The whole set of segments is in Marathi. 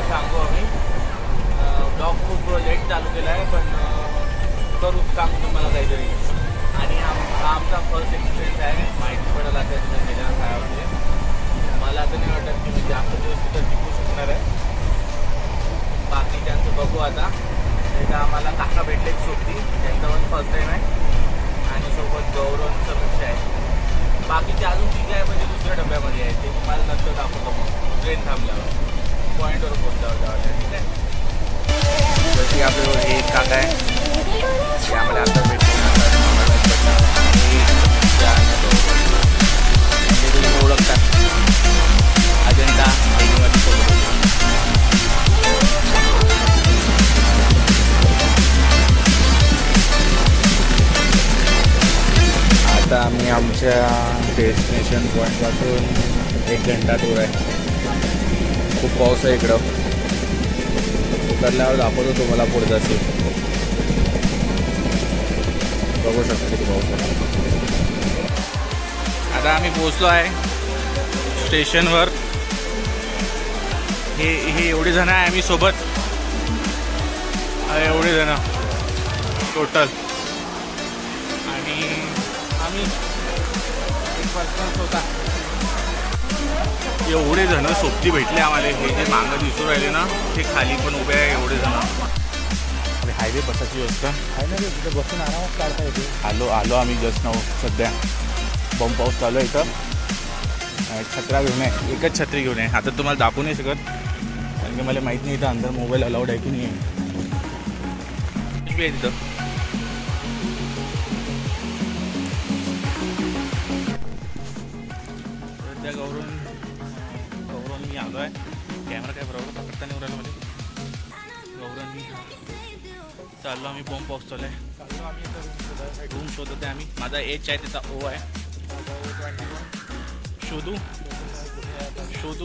सांगू आम्ही ब्लॉग खूप लेट चालू केला आहे, पण करू सांगू तुम्हाला काहीतरी. आणि हा आमचा फर्स्ट एक्सपिरियन्स आहे. माहिती पडेल आता तिथं गेल्या काळामध्ये. मला तर नाही वाटत की मी जास्त दिवस तिथं टिकू शकणार आहे. बाकी त्यांचं बघू आता. एकदा आम्हाला काका भेटले सोबती, त्यांचं पण फर्स्ट टाईम आहे. आणि सोबत गौरवचं लक्ष आहे. बाकीचे अजून ठीक आहे, म्हणजे दुसऱ्या डब्यामध्ये आहे. ते तुम्हाला नंतर दाखवतो मग ट्रेन थांबल्यावर पॉईंटवर पोहोचल्यावर जावं. ठीक आहे. जशी आपल्यावर एक काका आहे ते आम्हाला आता भेटले. तुम्ही ओळखतात अजंता आता आम्ही आमच्या डेस्टिनेशन पॉईंटपासून 1 घंटा दूर आहे. खूप पाऊस आहे इकडं. उतरल्यावर दाखवतो तुम्हाला पुढचा सीन. बघू शकतो किती पाऊस आहे. आता आम्ही पोहोचलो आहे स्टेशनवर. हे एवढे जण आहे आम्ही सोबत. एवढे जण टोटल. आणि आम्ही एक पर्सन होता. एवढे जण सोबती भेटले आम्हाला. हे जे मागं दिसून राहिले ना, ते खाली पण उभे आहे एवढे जण. अरे हायवे बसाची व्यवस्था आहे ना, तिथे बसून आरामात काढता येते. आलो आम्ही जस्ट नाव. सध्या बॉम्ब पाऊस चालू आहे इथं. छत्र्या घेऊन आहे, एकच छत्री घेऊन आहे. आता तुम्हाला दाखवू नाही शकत कारण की मला माहीत नाही इथं अंदर मोबाईल अलाउड आहे की नाही आहे. तिथं सध्या गौरव मी आलो आहे. कॅमेरा काय बरोबर पकडता नाही उरायला मध्ये. गौरव मी चाललो आम्ही. बॉम्ब पाऊस चालू आहे. रूम शोधत आहे आम्ही. माझा एच आहे, त्याचा ओ आहे. शोधू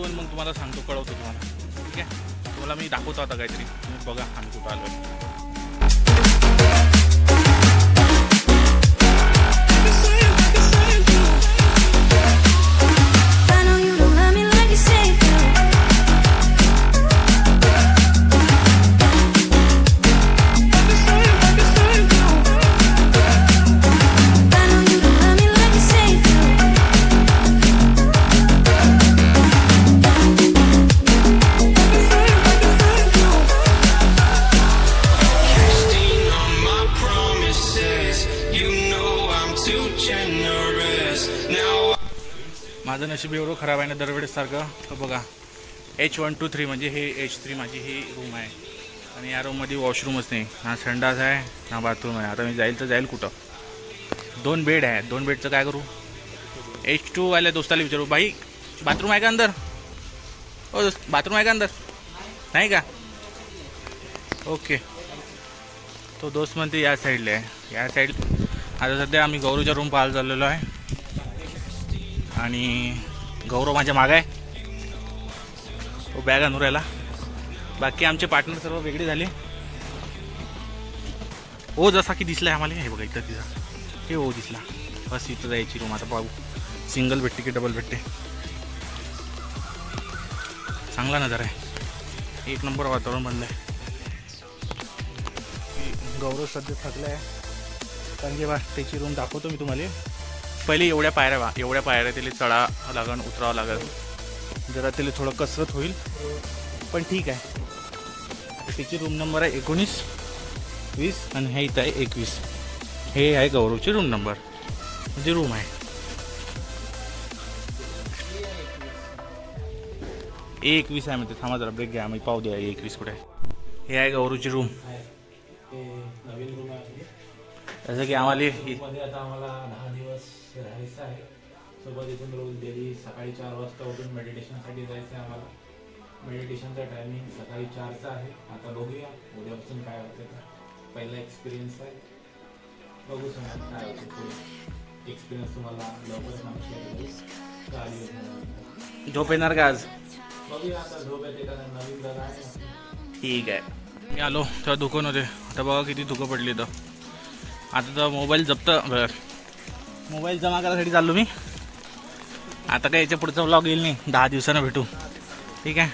आणि मग तुम्हाला सांगतो, कळवतो तुम्हाला. ठीक आहे. तुम्हाला मी दाखवतो आता काहीतरी. तुम्ही बघा आम्ही कुठं आलो आहे. माझं नशीब एवढं खराब आहे ना दरवेळेसारखं. तर बघा H123 म्हणजे हे H3 माझी ही रूम आहे. आणि या रूममध्ये वॉशरूमच नाही. ना संडास आहे ना बाथरूम आहे. आता मी जाईल तर जाईल कुठं. 2 बेड आहे. 2 बेडचं काय करू. H2 वाल्या दोस्ताला विचारू, भाई बाथरूम आहे का अंदर. हो बाथरूम आहे का अंदर. नाही का. ओके. तो दोस्त म्हणते या साईडला आहे. या साईड. आता सध्या आम्ही गौरवच्या रूम पाहायला चाललेलो आहे. आणि गौरव माझ्या मागं आहे. तो बॅग आणून राहिला. बाकी आमचे पार्टनर सर्व वेगळे झाले. ओ जसा की दिसला आहे आम्हाला. हे बघा इथं तिचा हे ओ दिसला. बस इथं जायची रूम. आता पाहू सिंगल भेटते की डबल भेटते. चांगला नजारा आहे. 1 नंबर वातावरण बनलं आहे. गौरव सध्या थकला आहे कारण की बा त्याची रूम दाखवतो मी तुम्हाला. पहिले एवढ्या पायऱ्या त्याला चढावं लागेल, उतरावं लागेल. जरा त्याला थोडं कसरत होईल, पण ठीक आहे. त्याची रूम नंबर आहे 19, 20 आणि हे इथं आहे 21. हे आहे गौरवची रूम नंबर, म्हणजे रूम आहे 21 आहे. म्हणते थांबा जरा ब्रेक घ्या, आम्ही पाहू द्या 21 कुठे आहे. हे आहे गौरवची रूम. नवीन रूम आहे. जसं की आम्हाला आता आम्हाला 10 दिवस राहायचं आहे. सोबत इथून रोज डेली सकाळी 4 वाजता उठून मेडिटेशनसाठी जायचं आहे आम्हाला. मेडिटेशनचा टायमिंग सकाळी 4चा आहे. आता बघूया उद्यापासून काय होतं. पहिला एक्सपिरियन्स आहे, बघू समजा काय होतं. एक्सपिरियन्स तुम्हाला लवकरच आमच्या झोप येणार का आज. बघूया आता झोप येते का. नवीन जागा आहे. ठीक आहे. मी आलो तेव्हा दुकान होते. आता बघा किती धुकं पडली. तर आता तर मोबाईल जमा करायसाठी चाललो मी. आता काय याच्या पुढचा व्लॉग येईल नाही. 10 दिवसानं भेटू. ठीक आहे.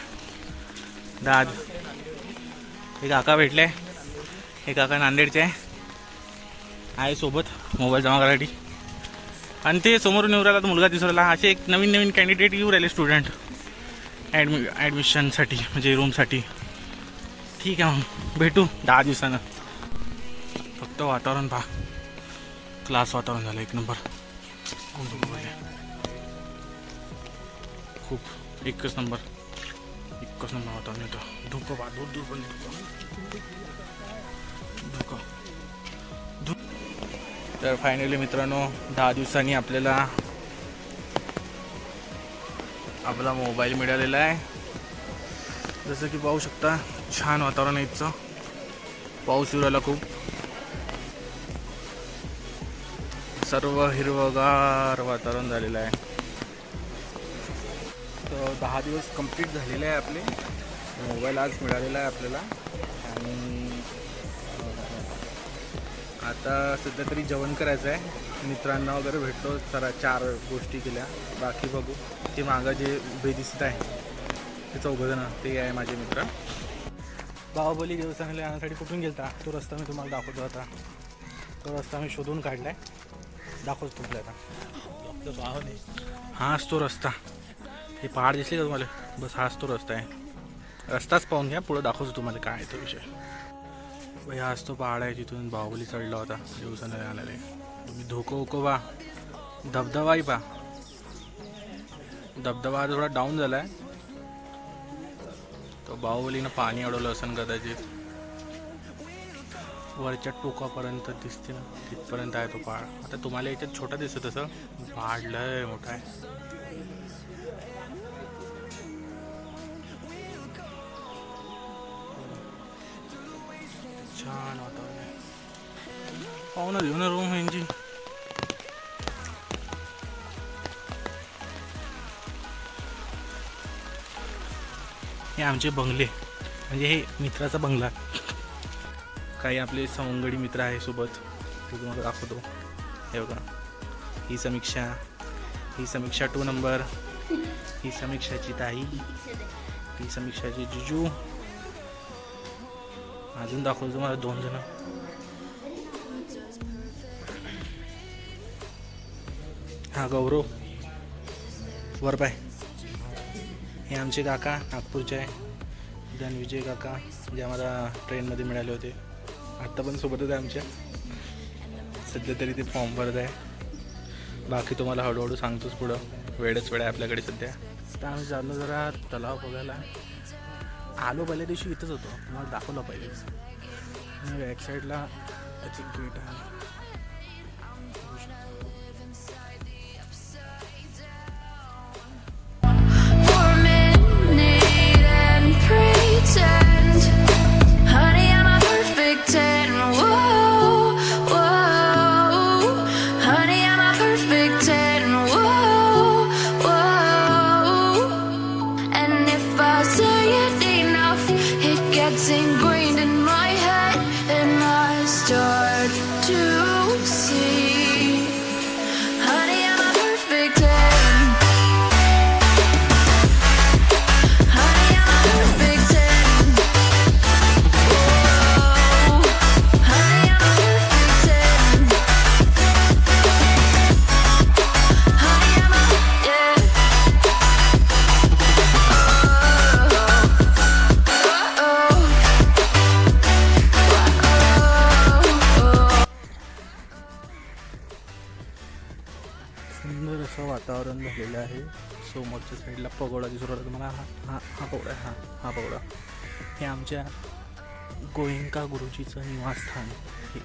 दाद हे काका भेटले, हे काका नांदेडचे आहे सोबत मोबाईल जमा करायसाठी. आणि ते समोरून येऊ राहिला, मुलगा दिसू राहिला. असे एक नवीन नवीन कॅन्डिडेट येऊ राहिले स्टुडंट ॲडमिशनसाठी, म्हणजे रूमसाठी. ठीक आहे, मग भेटू 10 दिवसानं. फक्त वातावरण पहा, क्लास वातावरण झालं, एक नंबर. खूप एकच नंबर वातावरण येतं. धुकं पहा, दूर पण धुकं. तर फायनली मित्रांनो 10 दिवसांनी आपल्याला आपला मोबाईल मिळालेला आहे. जसं की पाहू शकता, छान वातावरण आहे इथचं. पाऊस येऊ राहिला खूप. सर्व हिरवगार वातावरण झालेलं आहे. तर 10 दिवस कंप्लीट झालेले आहे आपले. मोबाईल आज मिळालेला आहे आपल्याला. आणि आता सध्या तरी जेवण करायचं आहे. मित्रांना वगैरे भेटलो, जरा 4 गोष्टी केल्या. बाकी बघू. ते मागं जे उभे दिसत आहे ते 4 जण, ते आहे माझे मित्र. बाहुबली देवस्थानाला जाण्यासाठी कुठून गेलता तो रस्ता मी तुम्हाला दाखवतो. आता तो रस्ता मी शोधून काढला आहे, दाखवतो तुम्हाला आता. हाच तो रस्ता. हे पहाड दिसले का तुम्हाला? बस हाच तो रस्ता आहे. रस्ताच पाहून घ्या, पुढं दाखवतो तुम्हाला काय आहे तो विषय. हाच तो पहाड आहे जिथून बाहुबली चढला होता देवस्थानाला जाणारे. तुम्ही धोको पहा, धबधबाही पहा. धबधबा थोडा डाऊन झाला आहे. तो बाहुबलीनं पाणी अडवलं असं कदाचित. वरच्या टोकापर्यंत दिसते ना, तिथपर्यंत आहे तो पहाड. आता तुम्हाला याच्यात छोटा दिसत तसं, पहाड लय मोठा आहे. छान वातावरण आहे. पाहू ना, घेऊ ना रूम यांची. हे आमचे बंगले, म्हणजे हे मित्राचा बंगला. काही आपले सवंगडी मित्र आहे सोबत, ते तुम्हाला दाखवतो. हे बघा, ही समीक्षा 2 नंबर, ही समीक्षाची ताई, ही समीक्षाची जिजू. अजून दाखवतो तुम्हाला 2 जण. हा गौरव वरपाय. हे आमचे काका नागपूरचे आहे, धनविजय काका, जे आम्हाला ट्रेनमध्ये मिळाले होते. आत्ता पण सोबतच आहे आमच्या. सध्या तरी ते फॉर्म भरत आहे. बाकी तुम्हाला हळूहळू सांगतोच पुढं. वेळच वेळ आहे आपल्याकडे सध्या. तर आम्ही चाललो जरा तलाव बघायला. आलो पहिल्या दिवशी इथंच होतो, तुम्हाला दाखवलं पाहिजे. बॅक साईडला त्याची गेट आहे. Ingrained in my head, and I start to see, honey, I'm a perfect 10. Honey, I'm a perfect 10. Whoa, honey, I'm a perfect 10. Honey, I'm a, yeah. सुंदर असं वातावरण झालेलं आहे. समोरच्या साईडला पगोडा दिसू राहिला तुम्हाला. हा पगोडा आहे. हा पगोडा हे आमच्या गोयंका गुरुजीचं निवासस्थान हे.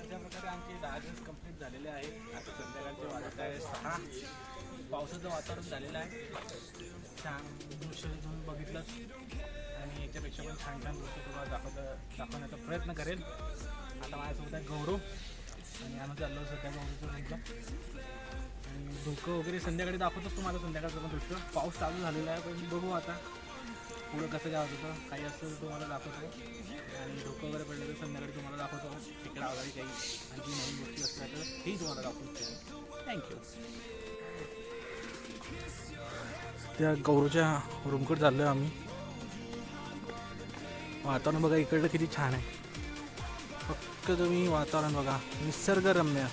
अशा प्रकारे आमचे 10 दिवस कंप्लीट झालेले आहे. आता संध्याकाळचे वाजत आहे 6. पावसाचं वातावरण झालेलं आहे. छान दृश्य तुम्ही बघितलं, आणि याच्यापेक्षा पण छान छान गोष्टी तुम्हाला दाखवण्याचा प्रयत्न करेल. आता माझ्यासोबत आहे गौरव, आणि आम्ही चाललो सध्या गौरवचं म्हटलं. आणि धुकं वगैरे संध्याकाळी दाखवतोच तुम्हाला, संध्याकाळचं पण दृश्य. पाऊस चालू झालेला आहे, पण बघू आता पुढं कसं काय होतं काही असतं तर तुम्हाला दाखवतो आणि धोकं वगैरे पडलं तर संध्याकाळी तुम्हाला दाखवतो तिकडे वगैरे काही आणखी नवीन गोष्टी असतात तर तेही तुम्हाला दाखवतो. थँक्यू. त्या गौरवच्या रूमकडे चाललो आहे आम्ही. वातावरण बघा इकडलं किती छान आहे. फक्त तुम्ही वातावरण बघा, निसर्गरम्य.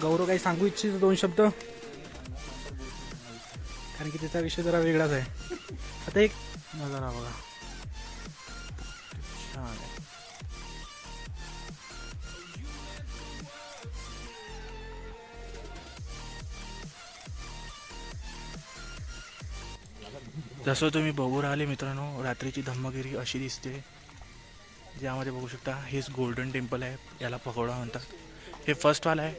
गौरव काही सांगू इच्छितो 2 शब्द, कारण की त्याचा विषय जरा वेगळाच आहे. आता एक नजारा बघा छान आहे. जसं तुम्ही बघू राहिले मित्रांनो, रात्रीची धम्मगिरी अशी दिसते. ज्यामध्ये बघू शकता हेच गोल्डन टेम्पल आहे, याला पगोडा म्हणतात. हे फर्स्टवाला आहे.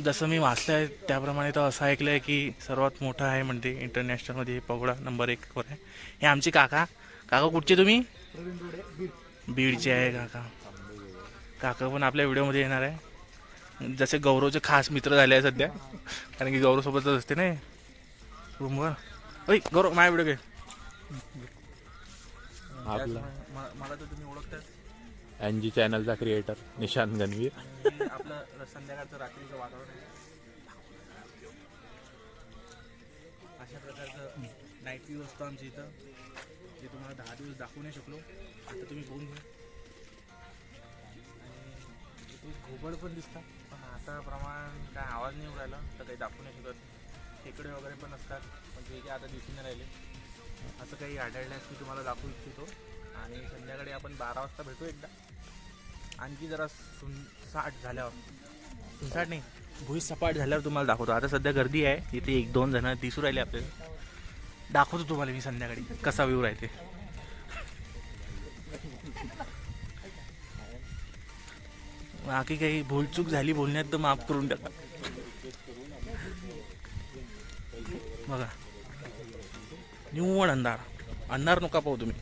जसं मी वाचलं आहे त्याप्रमाणे तर असं ऐकलं आहे की सर्वात मोठं आहे म्हणजे इंटरनॅशनलमध्ये पगोडा नंबर 1 वर आहे. हे आमचे काका कुठचे तुम्ही? बीडचे आहे काका पण आपल्या व्हिडिओमध्ये येणार आहे. जसे गौरवचे खास मित्र झाले आहे सध्या, कारण की गौरवसोबतच असते ना रूमवर. ओय गौरव माझ्या व्हिडिओ घे. मला तर तुम्ही ओळखतात, NG चॅनलचा क्रिएटर निशांत गणवीर. आपलं संध्याकाळचं रात्रीचं वातावरण आहे. अशा प्रकारचं नाईट व्ह्यू असतो आमच्या इथं, जे तुम्हाला 10 दिवस दाखवू नाही शकलो. आता तुम्ही बघून घ्या. आणि इथे घोबड पण दिसतात, पण आता प्रमाण काय आवाज नाही उडायला तर काही दाखवू नाही शकत. खेकडे वगैरे पण असतात, म्हणजे जे आता दिसून नाही राहिले. असं काही आढळल्यास मी तुम्हाला दाखवू इच्छितो. आणि संध्याकाळी आपण 12 वाजता भेटू एकदा, आणखी जरा सुनसाट झाल्यावर, सुनसाट नाही भुईसपाट झाल्यावर तुम्हाला दाखवतो. आता सध्या गर्दी आहे इथे, 1-2 जण दिसू राहिले आपल्याला. दाखवतो तुम्हाला मी संध्याकाळी कसा व्ह्यू राहते. बाकी काही भूलचूक झाली बोलण्यात तर माफ करून टाका. बघा निव्वळ अंधार नका पाहू तुम्ही,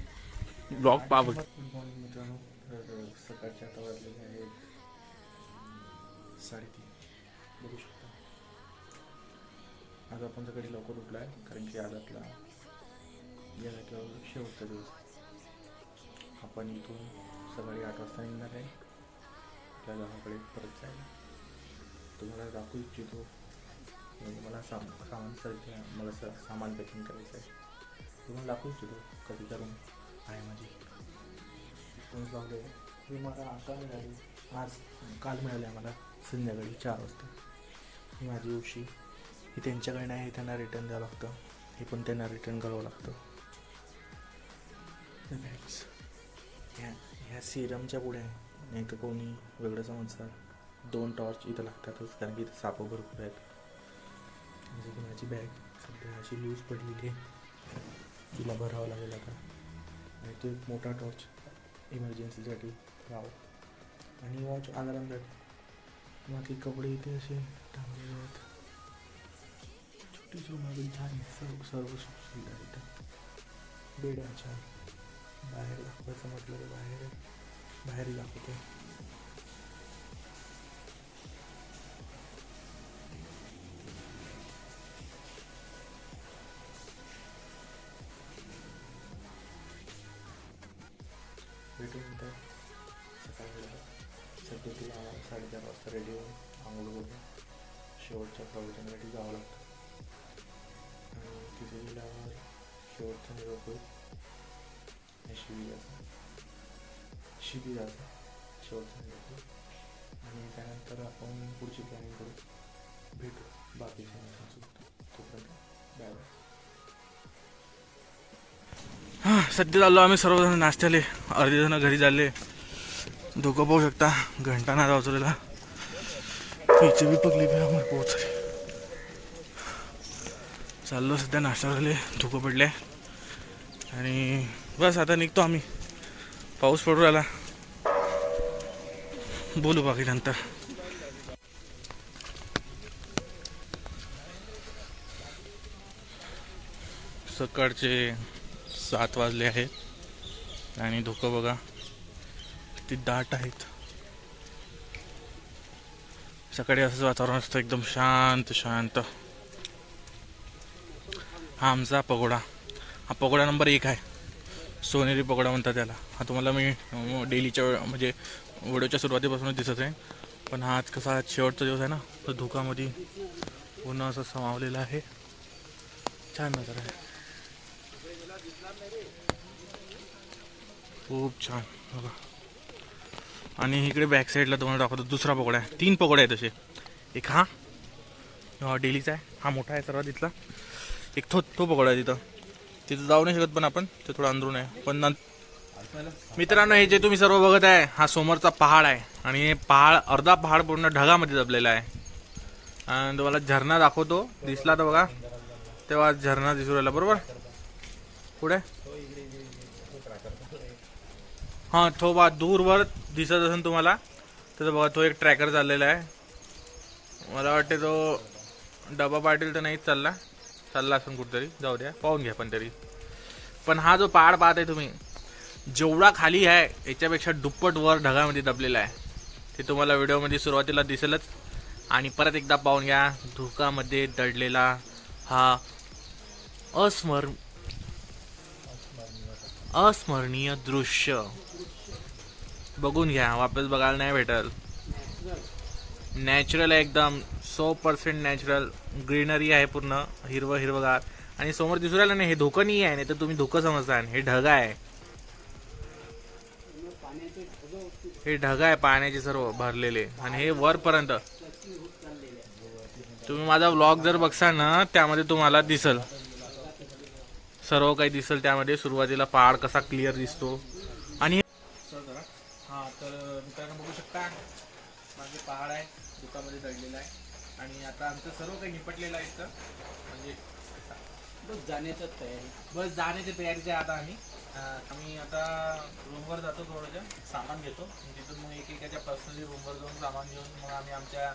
ब्लॉग पहा. गुड मॉर्निंग मित्रांनो. तर सकाळचे आता वाजलेले आहेत 3:30. बघू शकता आज आपण सकाळी लवकर उठलो आहे, कारण की आज आपला या जागेवर शेवटचा दिवस. आपण इथून सकाळी 8 वाजता निघणार आहे त्या गावाकडे परत जायला. तुम्हाला दाखवू इच्छितो, मला सामान पॅकिंग करायचं आहे. तुम्हाला दाखवू इच्छितो कधी करून आहे माझी लावले. हे मला आता मिळाली, काल मिळाले आम्हाला संध्याकाळी 4 वाजता. ही माझी उशी, ही त्यांच्याकडे आहे, त्यांना रिटर्न द्यावं लागतं. हे पण त्यांना रिटर्न करावं लागतं. बॅग्स ह्या सिरमच्या पुढे आहे, नाही तर कोणी वेगळं समजतात. 2 टॉर्च इथं लागतातच, कारण की इथं सापं भरपूर आहेत. म्हणजे की माझी बॅग सध्या अशी लूज पडलेली आहे, तिला भरावं लागेल आता. आणि तो एक मोठा टॉर्च इमर्जन्सीसाठी लाव, आणि वॉच अलार्मसाठी. बाकी कपडे इथे असे टांगलेले आहेत. छोटी मागून छान सर्व सुविधा इथं. बेड आहे छान. बाहेर दाखवायचं म्हटलं तर बाहेर दाखवतो. भेटून नंतर सकाळी सध्या तिला 4:30 वाजता रेडी होऊन आंघोळ करून शेवटच्या प्रवचनासाठी जावं लागतं. आणि तिथे गेल्यावर शेवटचा निरोप होईल शिबिराचा शेवटचा निरोप होईल. आणि त्यानंतर आपण पुढची प्लॅनिंग करू, भेटू बाकीच्या मित्रांसोबत. तोपर्यंत बाय बाय. सध्या चाललो आम्ही सर्वजण नाश्त्याले, अर्धे जण घरी चालले. धोकं पाहू शकता, घंटा नाही वाजवलेला. पीछे भी पगली भी आम्हाला पोहोचले. चाललो सध्या नाश्ता झाले, धुकं पडले आणि बस आता निघतो आम्ही. पाऊस पडू राहिला, बोलू बाकी नंतर. सकाळचे 7 वाजले आहेत आणि धुकं बघा किती दाट आहेत. सकाळी असंच वातावरण असतं, एकदम शांत शांत. हा आमचा पगोडा, हा पगोडा नंबर 1 आहे. सोनेरी पकोडा म्हणतात त्याला. हा तुम्हाला मी डेलीच्या म्हणजे व्हिडिओच्या सुरुवातीपासूनच दिसत आहे. पण हा आज कसा शेवटचा दिवस आहे ना, तर धुकामध्ये पूर्ण असं समावलेलं आहे. छान नजर आहे, खूप छान बघा. आणि इकडे बॅक साईडला तुम्हाला दाखवतो दुसरा पकोडा आहे. 3 पकोडे आहेत तसे. एक हा डेलीचा आहे, हा मोठा आहे सर्वात तिथला. एक तो पकोडा आहे तिथं जाऊ नाही शकत पण आपण, ते थोडं अंदरून आहे. पण मित्रांनो, हे जे तुम्ही सर्व बघत आहे हा समोरचा पहाड आहे. आणि हे पहाड, अर्धा पहाड पूर्ण ढगामध्ये दबलेला आहे. आणि तुम्हाला झरणा दाखवतो, दिसला तर बघा, तेव्हा झरणा दिसू राहिला बरोबर पुढे. हां, तो बा दूरवर दिसत असेल तुम्हाला, तर बघा तो एक ट्रॅकर चाललेला आहे. मला वाटते तो डबा पाटील तर नाहीच चालला असून कुठेतरी, जाऊ द्या, पाहून घ्या. पण हा जो पहाड पाहत आहे तुम्ही, जेवढा खाली आहे याच्यापेक्षा दुप्पट वर ढगामध्ये दबलेला आहे. ते तुम्हाला व्हिडिओमध्ये सुरुवातीला दिसेलच. आणि परत एकदा पाहून घ्या, धुकामध्ये दडलेला हा अस्मरणीय दृश्य बघून घ्या. वापस बघायला नाही भेटल. नॅचरल आहे एकदम, 100% नॅचरल. ग्रीनरी आहे, पूर्ण हिरवगार. आणि समोर दिसू राहिलं नाही, हे धुकं नाही आहे, नाही तर तुम्ही धुकं समजता. हे ढग आहे, हे ढग आहे पाण्याचे सर्व भरलेले. आणि हे वरपर्यंत तुम्ही माझा व्लॉग जर बघसाल ना, त्यामध्ये तुम्हाला दिसल, सर्व काही दिसल त्यामध्ये. सुरुवातीला पहाड कसा क्लिअर दिसतो. आणि हा तर मित्रांनो बघू शकता, माझे पहाड आहे, दुकामध्ये दडलेला आहे. आणि आता आमचं सर्व काही निपटलेलं आहे इथं. म्हणजे बस जाण्याच्या तयारीच्या आता आम्ही आता रूमवर जातो, थोडंसं सामान घेतो. तिथून मग एकेकाच्या पर्सनली रूमवर जाऊन सामान घेऊन मग आम्ही आमच्या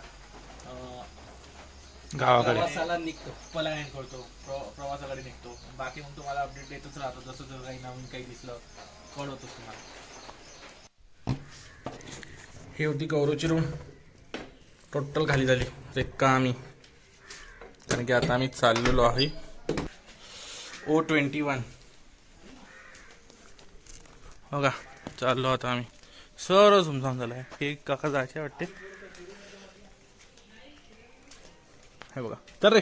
गावाकडे निघतो, पलायन करतो, प्रवासाकडे निघतो. बाकी मग तुम्हाला अपडेट देतच राहतो, जसं जर काही नवीन काही दिसलं कळवतोच तुम्हाला. ही होती गौरवची रूम, टोटल खाली झाली रेक्का आम्ही. कारण की आता आम्ही चाललेलो आहे O21 बघा, चाललो आता आम्ही. सर्व सुमसाम झालं आहे. हे काका जायचे वाटते, हे बघा. तर रे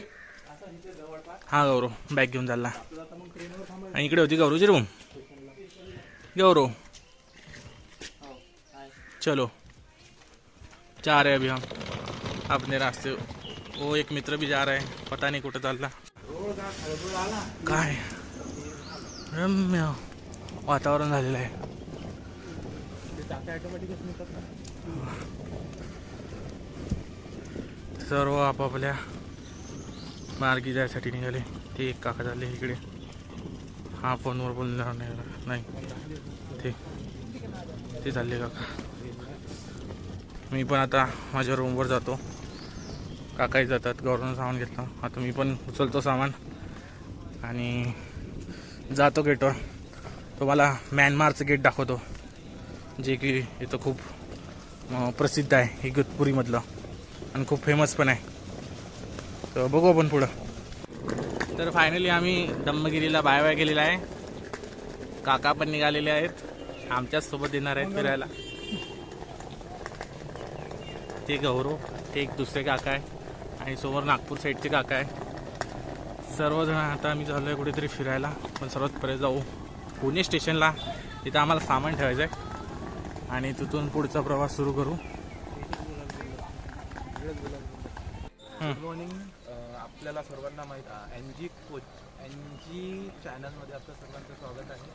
हा गौरव बॅग घेऊन चालला. आणि इकडे होती गौरवची रूम. गौरव चलो, जा रहे अभी हम अपने रास्ते. वो एक मित्र भी जा रहा है, पता नहीं कुठे चालला. काय रम्य वातावरण झालेलं आहे. सर्व आपापल्या मार्गी जायसाठी निघाले. ते एक काका झाले इकडे. हा फोनवर बोलणार नाही, ते चालले काका. मी पण आता माझ्या रूमवर जातो. काकाही जातात, गौरवनं सामान घेतलं. आता मी पण उचलतो सामान आणि जातो गेटवर. तुम्हाला म्यानमारचं गेट दाखवतो, जे की इथं खूप प्रसिद्ध आहे, इगतपुरीमधलं, आणि खूप फेमस पण आहे. तर बघू आपण पुढं. तर फायनली आम्ही धम्मगिरीला बाय केलेला आहे. काका पण निघालेले आहेत, आमच्याच सोबत येणार आहेत फिरायला. ते गौरव, ते एक दुसरे काका आहे, आणि समोर नागपूर साईडचे काका आहे. सर्वजण आता आम्ही चाललो आहे कुठेतरी फिरायला. पण सर्वात पहिले जाऊ पुणे स्टेशनला, तिथं आम्हाला सामान ठेवायचं आहे. आणि तिथून पुढचा प्रवास सुरू करू. Good morning. आपल्याला सर्वांना माहीत NG चॅनलमध्ये आपलं सर्वांचं स्वागत आहे.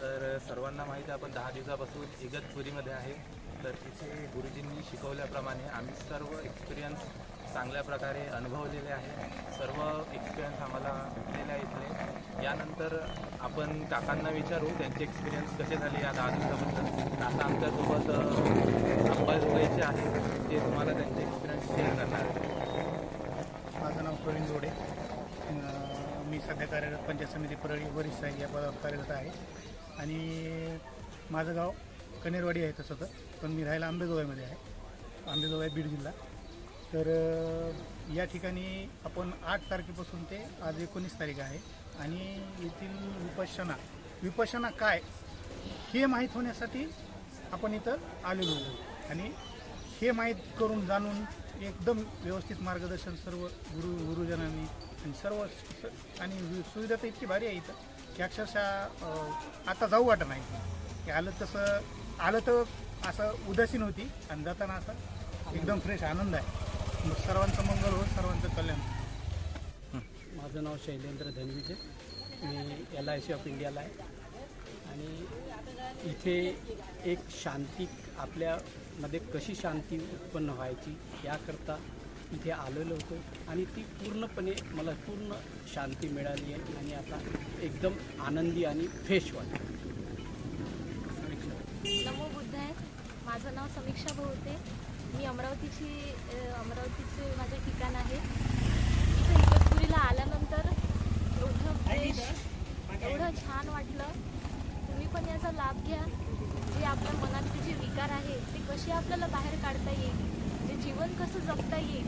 तर सर्वांना माहीत आहे, आपण 10 दिवसापासून इगतपुरीमध्ये आहे. तर तिथे गुरुजींनी शिकवल्याप्रमाणे आम्ही सर्व एक्सपिरियन्स चांगल्या प्रकारे अनुभवलेले आहे. सर्व एक्सपिरियन्स आम्हाला भेटलेले आहे इथले. यानंतर आपण काकांना विचारू त्यांचे एक्सपिरियन्स कसे झाले या 10 दिवसाबद्दल. आता आमच्यासोबत अंबाजोगाईचे आहे, ते तुम्हाला त्यांचे एक्सपिरियन्स शेअर करणार आहेत. माझं नाव प्रवीण जोडे. मी सध्या कार्यरत पंचायत समिती परळी वरिष्ठ साहेब या पदावर कार्यरत आहे. आणि माझं गाव कनेरवाडी आहे तसं तर, पण मी राहायला आंबेजोगाईमध्ये आहे. आंबेजोगाई बीड जिल्हा. तर या ठिकाणी आपण 8 तारखेपासून ते आज 19 तारीख आहे. आणि येथील विपश्यना विपश्यना काय हे माहीत होण्यासाठी आपण इथं आलेलो आहोत. आणि हे माहीत करून जाणून एकदम व्यवस्थित मार्गदर्शन सर्व गुरुजनांनी आणि सर्व आणि सुविधा तर इतकी भारी आहे इथं की अक्षरशः आता जाऊ वाटत नाही की आलं तर असं उदासीन होती आणि जाताना असं एकदम फ्रेश आनंद आहे. मग सर्वांचं मंगल हो, सर्वांचं कल्याण. माझं नाव शैलेंद्र धनविजे, मी LIC ऑफ इंडियाला आहे. आणि इथे एक शांती आपल्यामध्ये कशी शांती उत्पन्न व्हायची याकरता इथे आलेलो होतो आणि ती पूर्णपणे मला पूर्ण शांती मिळाली आहे आणि आता एकदम आनंदी आणि फ्रेश वाटतं. नमो बुद्ध आहे. माझं नाव समीक्षा भोवते. मी अमरावतीचे माझे ठिकाण आहे. इथं इगतपुरीला आल्यानंतर एवढं फ्रेश, एवढं छान वाटलं. तुम्ही पण याचा लाभ घ्या. जे आपल्या मनातले जे विकार आहे ते कसे आपल्याला बाहेर काढता येईल, जे जीवन कसं जगता येईल.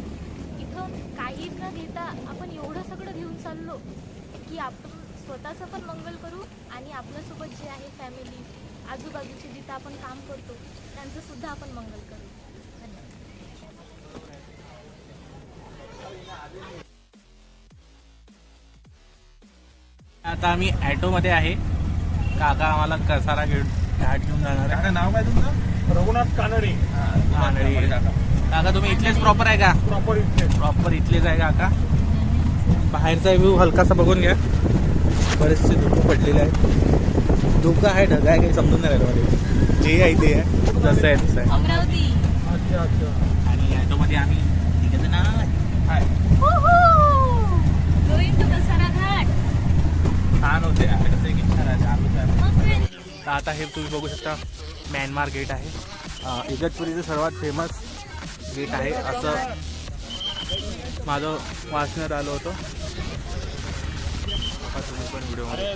इथं काही न घेता आपण एवढं सगळं घेऊन चाललो की आपण स्वतःचं पण मंगल करू आणि आपल्यासोबत जे आहे फॅमिली, आजूबाजूचे जिथं आपण काम करतो त्यांचं सुद्धा आपण मंगल करू. आता आम्ही ॲटोमध्ये आहे. काका आम्हाला कसारा घाट घेऊन जाणार आहे. नाव काय तुमचं? रघुनाथ कानडे. काका तुम्ही इथलेच प्रॉपर आहे का? प्रॉपर इथलेच आहे काका. बाहेरचा व्ह्यू हलकासा बघून घ्या. बरेचसे धुकं पडलेले आहेत. धुकं आहे, ढग आहे, काही समजून नाही राहिलं मला. जे आहे ते आहे, जसं आहे तसं आहे. अमरावती. आणि ॲटोमध्ये आम्ही तिघं जण आहे. गोइंग टू कसारा घाट. छान होते कसं एक इच्छा राहते. तर आता हे तुम्ही बघू शकता म्यानमार गेट आहे. इगतपुरीचं सर्वात फेमस गेट आहे असं माझं वाचण्यात आलं होतं. तुम्ही पण व्हिडिओमध्ये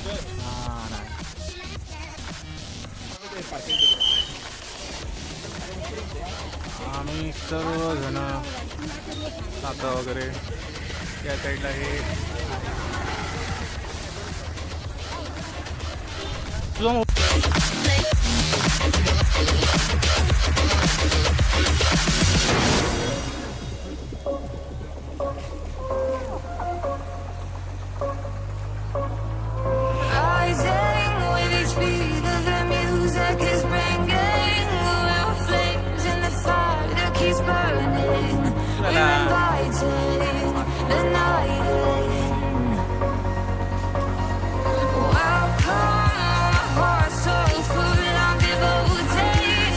आम्ही सर्वजण काका वगैरे या साईडला हे Rising with each beat of the music is bringing real flames in the fire that keeps burning. We're inviting the night in. Welcome, my heart so full, I'm devoting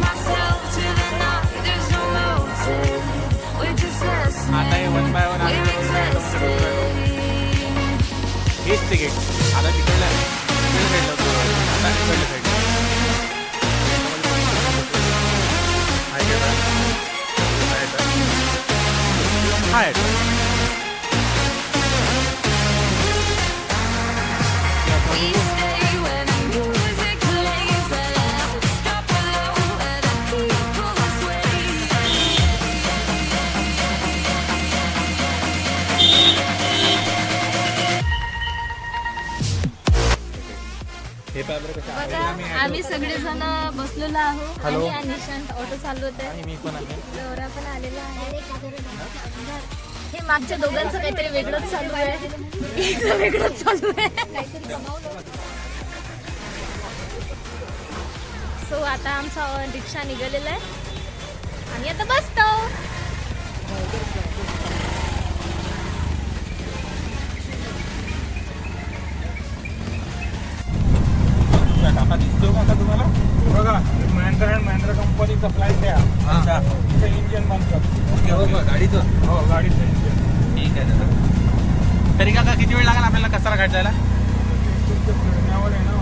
myself to the night. There's no motive, we're just आता हे one by one listening. We're existing. हेच ते गेट. आता तिकडलं साईडला होतं, आता तिकडल्या साईडला आहे. We stay when the music plays, and stop below where the people sway. हे पाहिजे कसं आहे. बघा आम्ही सगळेजण बसलेलो आहोत हॅलो. आणि निशांत ऑटो चालवत आहे. आणि मी पण आहे. गौरा पण आलेला आहे. हे मागच्या दोघांचं काहीतरी वेगळंच चालू आहे. हिचं वेगळंच चालू आहे. सो आता आमचा रिक्षा निघालेला आहे आणि आता बसतो. काका दिसतो का तुम्हाला? बघा महिंद्रा कंपनीचा फ्लाईट आहे. इंजिन बनतं. गाडीचं हो, गाडीचं इंजिन. ठीक आहे दादा. तरी काका किती वेळ लागेल आपल्याला कसारा घाट जायला? तुमच्या फिरण्यावर आहे ना.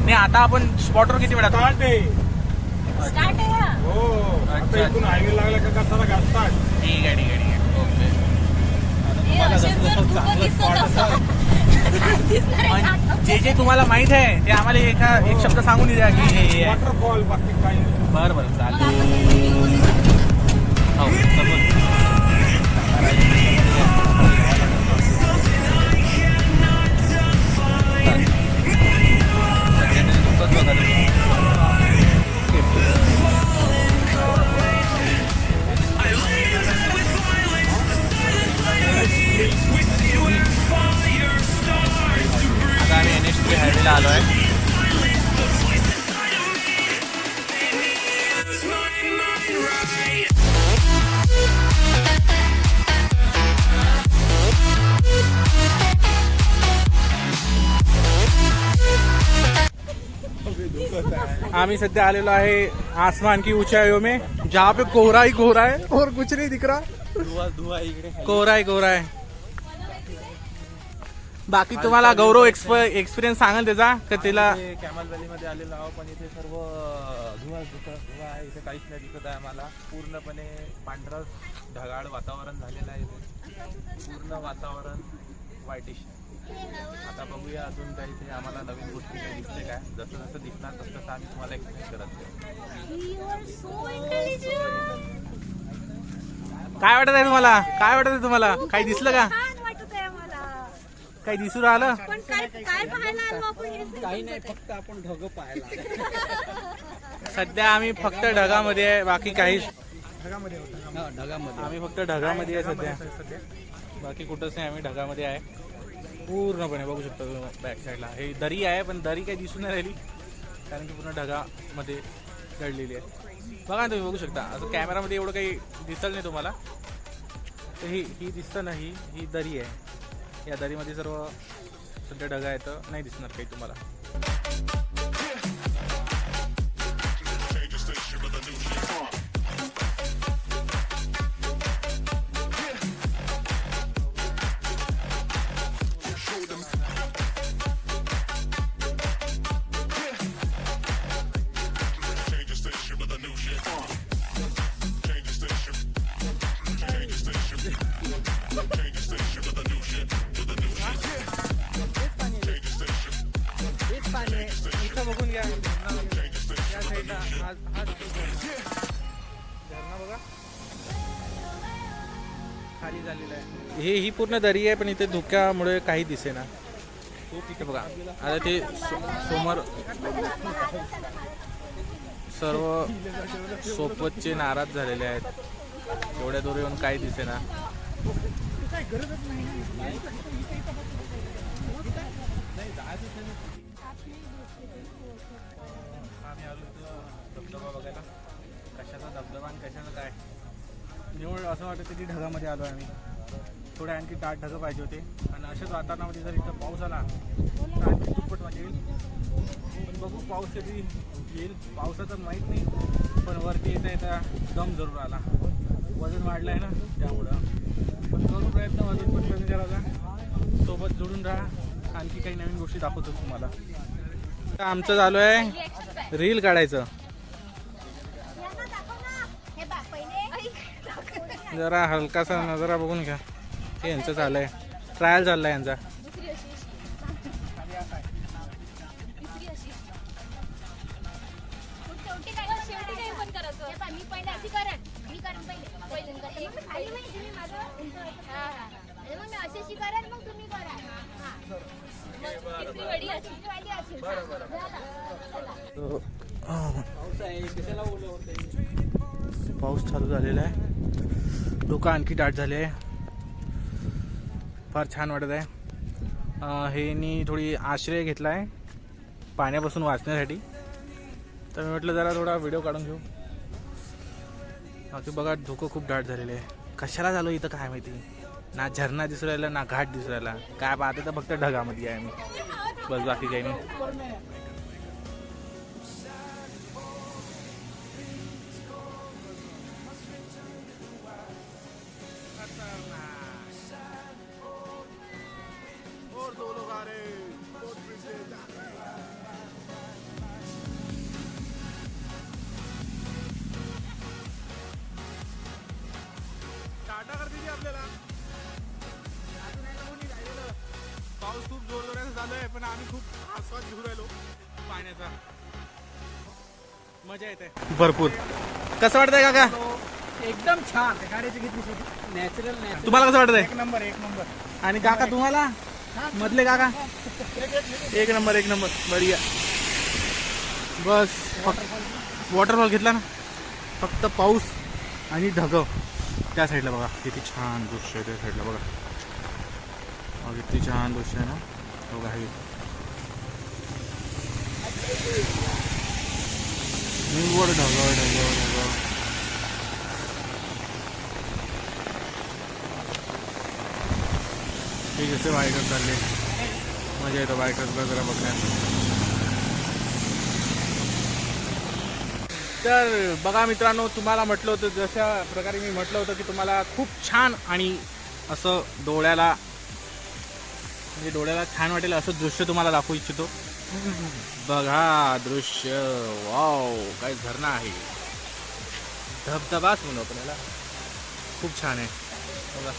नाही आता आपण स्पॉटवर किती वेळात? स्टार्ट आहे. स्टार्ट आहे हा. हो, आता इथून हायवे लागला का कसारा घाट स्टार्ट. ठीक आहे ठीक आहे ठीक आहे. ओके. हे असे जर खूप दिसत असं. पण जे तुम्हाला माहित आहे ते आम्हाला एक शब्द सांगून द्या की हे आहे. वॉटरफॉल, बाकी काही नाही. बरं बरं चालेल. हो सर्व सांगा तुम्ही. आता आम्ही NH3 हायवेला आलो आहे. आम्ही सध्या आलेलो आहे आसमान की ऊंचाइयों में, जहाँ पे कोहरा ही कोहरा है और कुछ नहीं दिख रहा. कोहरा ही कोहरा है. बाकी तुम्हाला गौरव एक्सपिरियन्स सांगाल त्याचा का तिला. कॅमल व्हॅलीमध्ये आलेलो आहोत, पण इथे सर्व धुवा आहे. इथे काहीच नाही दिसत आहे आम्हाला. पूर्णपणे पांढरं ढगाळ वातावरण झालेलं आहे. पूर्ण वातावरण व्हाईटिश. आता बघूया अजून काही ते आम्हाला नवीन गोष्टी काही दिसते काय. जसं जसं दिसणार तसं आम्ही तुम्हाला एक्सप्लेन करत जाऊ. काय वाटत आहे तुम्हाला, काय वाटत आहे तुम्हाला, काही दिसलं का, काही दिसू राहिलं. काही नाही, फक्त आपण ढग पाहायला. सध्या आम्ही फक्त ढगामध्ये आहे, बाकी काही ढगामध्ये ढगामध्ये आम्ही फक्त ढगामध्ये आहे सध्या. बाकी कुठंच नाही, आम्ही ढगामध्ये आहे पूर्णपणे. बघू शकता बॅक साईडला हे दरी आहे, पण दरी काही दिसून नाही राहिली कारण की पूर्ण ढगामध्ये दडलेली आहे. बघा ना तुम्ही, बघू शकता. आता कॅमेरामध्ये एवढं काही दिसलं नाही तुम्हाला. तर ही दिसतं नाही, ही दरी आहे. या दरीमध्ये सर्व सध्या ढगा आहेत, नाही दिसणार काही तुम्हाला. इथं बघून घ्या, या साईडला हा झरणा बघा खाली झालेला आहे. ही पूर्ण दरी आहे, पण इथे धुक्यामुळे काही दिसेना. तिथे बघा आता ते समोर सर्व सोबतचे नाराज झालेले आहेत. एवढ्या दूर येऊन काही दिसेना. आम्ही आलो इथं धबधबा बघायला. कशाचा धबधबा आणि कशाचं काय निवड असं वाटतं की ढगामध्ये आलो आहे आम्ही. थोडे आणखी दाट ढगं पाहिजे होते, आणि अशाच वातावरणामध्ये जर इथं पाऊस आला तर आणखी दुप्पट मजा येईल. पण बघू पाऊस कधी येईल. पावसाचं माहीत नाही, पण वरती येता येता दम जरूर आला. वजन वाढलं आहे ना त्यामुळं. पण करू प्रयत्न वजन पण कमी करायला. सोबत जोडून राहा, आणखी काही नवीन गोष्टी दाखवतो तुम्हाला. आमचं चालू आहे रील काढायचं. जरा हलकासा नजरा बघून घ्या. हे यांचं चालू आहे, ट्रायल चालला आहे यांचा. पाऊस चालू झालेला आहे, डोकं आणखी दाट झाले आहे. फार छान वाटत आहे. हे नी थोडी आश्रय घेतला आहे पाण्यापासून वाचण्यासाठी, तर मी म्हटलं जरा थोडा व्हिडिओ काढून घेऊ. बाकी बघा धुकं खूप दाट झालेले आहे. कशाला झालो इथं काय माहिती. ना झरणा दिसू राहिला ना घाट दिसू राहिला. काय पाहते तर फक्त ढगामध्ये आहे मी, बस बाकी काही नाही. आपल्याला पाऊस खूप जोरजोरात चालू आहे, पण आम्ही खूप आस्वाद घेऊन राहिलो पाण्याचा. मजा येते भरपूर. कसं वाटतंय काका? एकदम छान. नॅचरल. तुम्हाला कसं वाटतंय? एक नंबर. आणि काका तुम्हाला मधले काका? एक नंबर बढिया. बस फक्त वॉटरफॉल घेतला ना, फक्त पाऊस आणि ढग. त्या साईडला बघा किती छान दृश्य आहे, त्या साईडला बघा किती छान दृश्य आहे ना बघा. हे निव्वळ ढग ढग ढग. हे जसे बायकर चालले, मजा येतं बायकर्सला जरा बघण्यात. तर बघा मित्रांनो, तुम्हाला म्हटलं होतं, जशा प्रकारे मी म्हटलं होतं की तुम्हाला खूप छान आणि असं डोळ्याला छान वाटेल असं दृश्य तुम्हाला दाखवू इच्छितो. बघा दृश्य, वाव काय झरणा आहे, धबधबाच म्हणू आपण याला, खूप छान आहे बघा.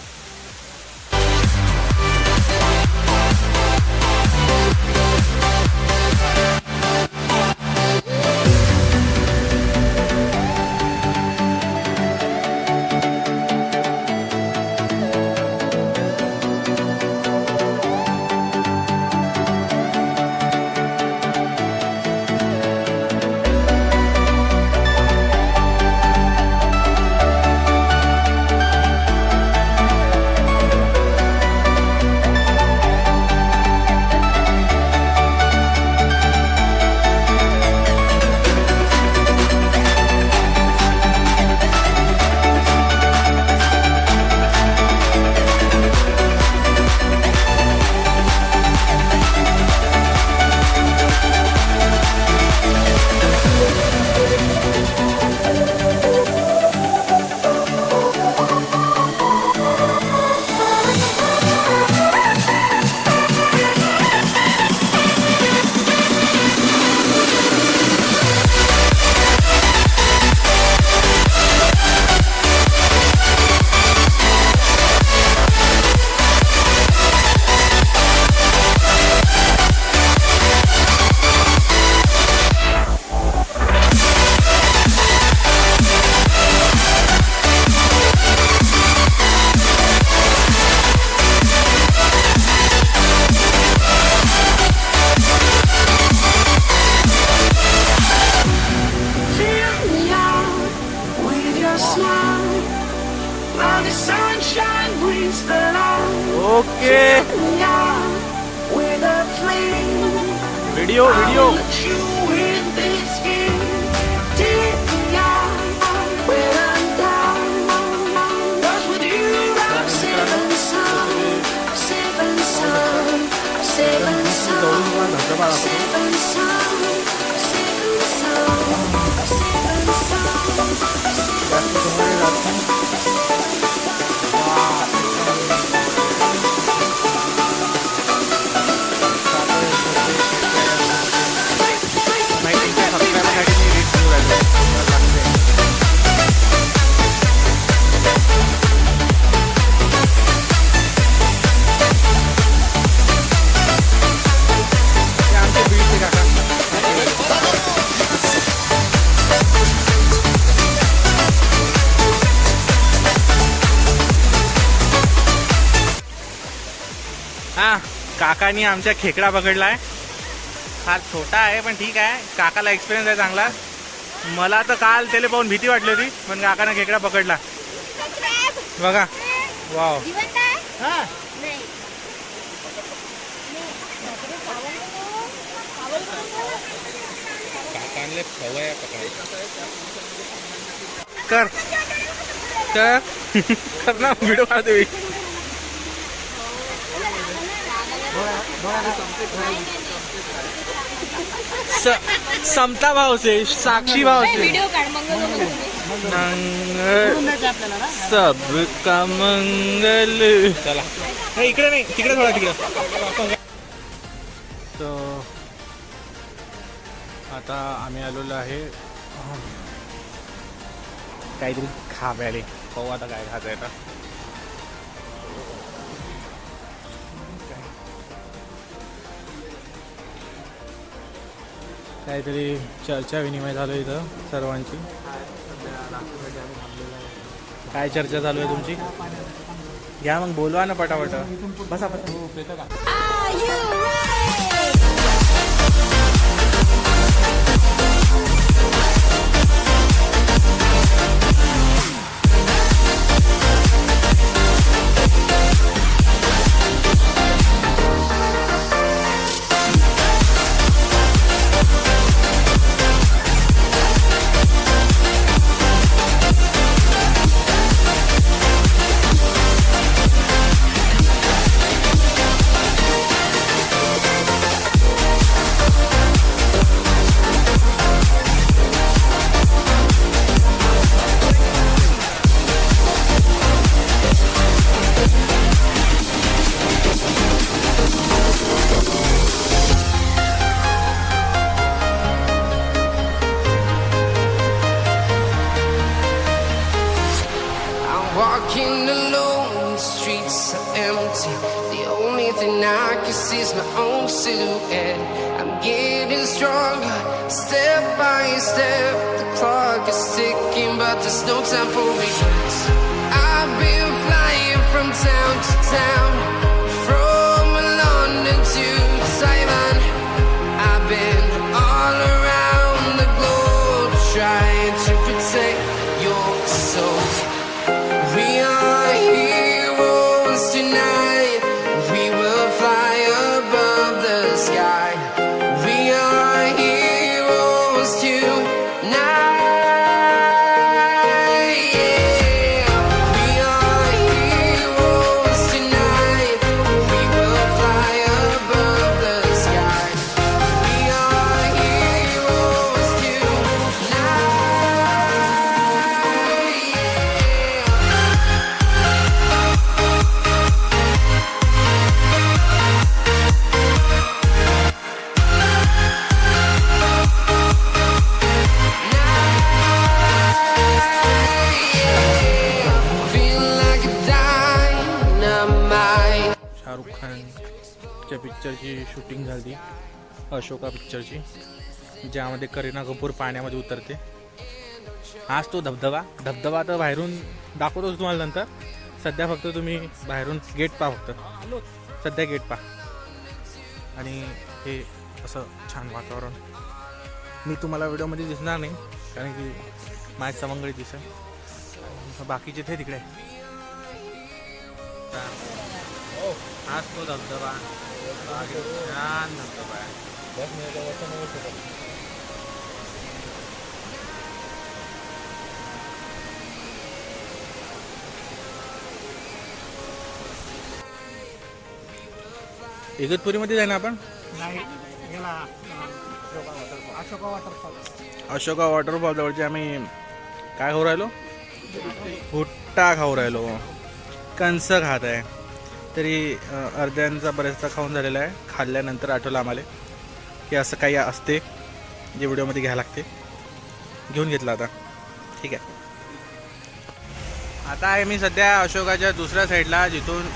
ओके व्हिडिओ काकानी आमच्या खेकडा पकडलाय. फार छोटा आहे पण ठीक आहे, काकाला एक्सपिरियन्स आहे चांगला. मला तर काल त्याला पाहून भीती वाटली होती, पण काकाने खेकडा पकडला बघा. वाव काकांले सवय कर कर कर ना व्हिडिओ काढते. समता भाव से साक्षी भाव से सब का मंगल. चला इकडे नाही, तिकडे थोडा तिकडे. तो आता आम्ही आलेलो आहे काहीतरी खाव्याले. पाहू आता काय खायचं आहे. आता काहीतरी चर्चा विनिमय झालं इथं सर्वांची. काय चर्चा चालू आहे तुमची? घ्या मग बोलवा ना पटापट. बसा Are you ready? thing I can see is my own silhouette. I'm getting stronger, step by step. The clock is ticking, but there's no time for regrets. I've been flying from town to town, from London to Taiwan. I've been all around the globe trying to protect your soul. We are heroes tonight. We will fly above the sky. We are heroes tonight. Yeah. We are heroes tonight. We will fly above the sky. We are heroes tonight. Feel like a dynamite. Shahrukh खानच्या पिक्चरची शूटिंग झाली, अशोका पिक्चरची, ज्यामध्ये करीना कपूर पाण्यामध्ये उतरते. हाच तो धबधबा. धबधबा तर बाहेरून दाखवतोच तुम्हाला नंतर. सध्या फक्त तुम्ही बाहेरून गेट पहा, फक्त सध्या गेट पहा. आणि हे असं छान वातावरण मी तुम्हाला व्हिडिओमध्ये दिसणार नाही, कारण की माझ्या सवंगडी दिसेल. बाकीचे ते तिकडे. हाच तो धबधबा. छान धबधबा आहे. इगतपुरीमध्ये जाय ना आपण. नाही याला अशोका वॉटरफॉल. अशोका वॉटरफॉल जवळचे आम्ही काय खाऊ राहिलो, भुट्टा खाऊ राहिलो, कंस खात आहे. तरी अर्ध्यांचा बरेचसा खाऊन झालेला आहे. खाल्ल्यानंतर आठवलं आम्हाला की असं काही असते जे व्हिडिओमध्ये घ्यायला लागते. घेऊन घेतलं आता. ठीक आहे. आता आहे मी सध्या अशोकाच्या दुसऱ्या साईडला, जिथून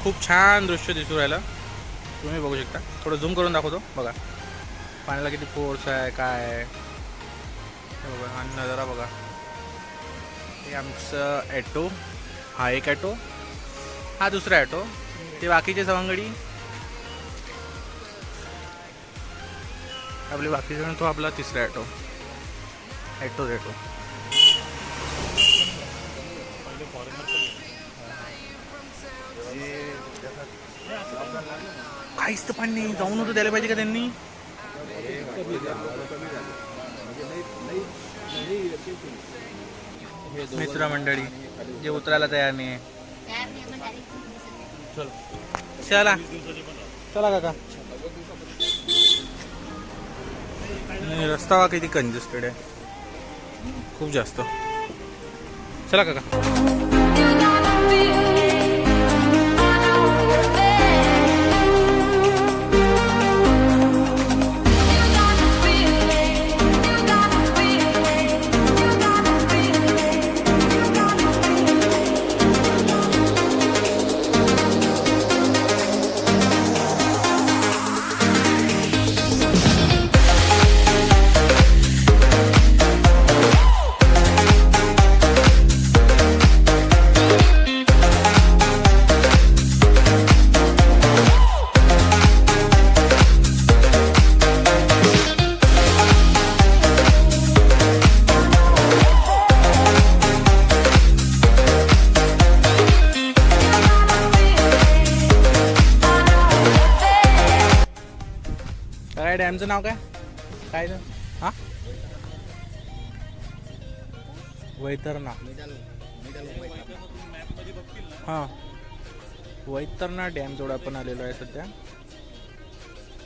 खूप छान दृश्य दिसू राहिलं. तुम्ही बघू शकता. थोडं झूम करून दाखवतो. बघा पाण्याला किती फोर्स आहे, काय आहे. हे बघा हा नजारा बघा. हे आमचं ॲटो. हा एक ॲटो, हा दुसरा ॲटो, ते बाकीचे सवंगडी. आपले बाकी जण तो आपला तिसरा ॲटो. ॲटोच ॲटो. काहीच तर पाणी नाही. जाऊन होतं द्यायला पाहिजे का त्यांनी. मित्रमंडळी जे उतरायला तयार नाही. चला चला काका. रस्ता किती कंजेस्टेड आहे, खूप जास्त. चला काका. काय डॅमचं नाव काय काय हां वैतरणा. हां वैतरणा डॅम जवळ आपण आलेलो आहे सध्या.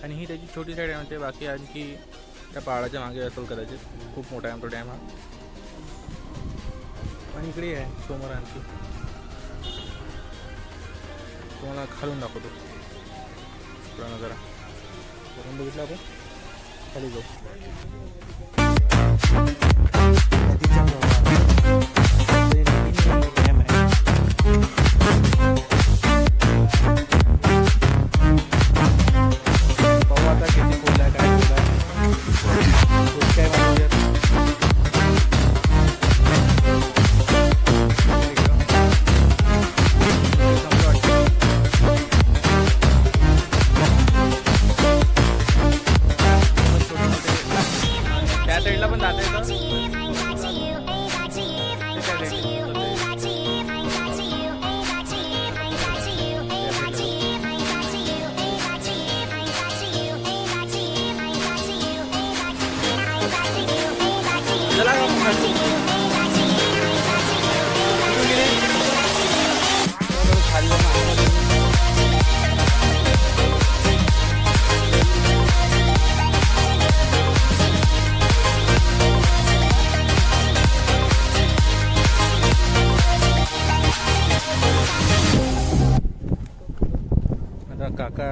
आणि ही त्याची छोटी साईड आहे. बाकी आणखी त्या पहाडाच्या मागे असेल कदाचित. खूप मोठा आहे तो डॅम हा. आणि इकडे आहे समोर आणखी. तुम्हाला खालून दाखवतो थोडा नजारा. करून बघितलं आपण. खाली जाऊ. नदीच्या डॅम आहे.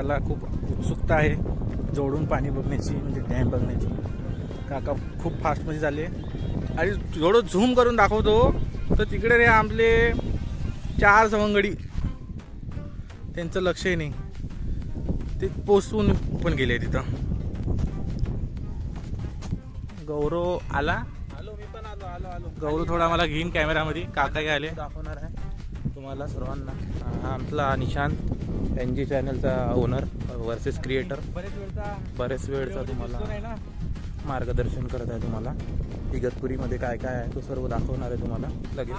मला खूप उत्सुकता आहे जवळून पाणी बघण्याची, म्हणजे डॅम बघण्याची. काका खूप फास्टमध्ये झाले आणि जेवढं झूम करून दाखवतो तर तिकडे रे आपले 4 सवंगडी, त्यांचं लक्षही नाही, ते पोचून पण गेले तिथं. गौरव आला, मी पण आलो. गौरव थोडा मला घेईन कॅमेरामध्ये. काकाही आले, दाखवणार आहे तुम्हाला सर्वांना. हा आमचा निशांत, NG चॅनलचा ओनर वर्सेस क्रिएटर. बरेच वेळचा तुम्हाला मार्गदर्शन करत आहे. तुम्हाला इगतपुरीमध्ये काय काय आहे तो सर्व दाखवणार आहे तुम्हाला लगेच.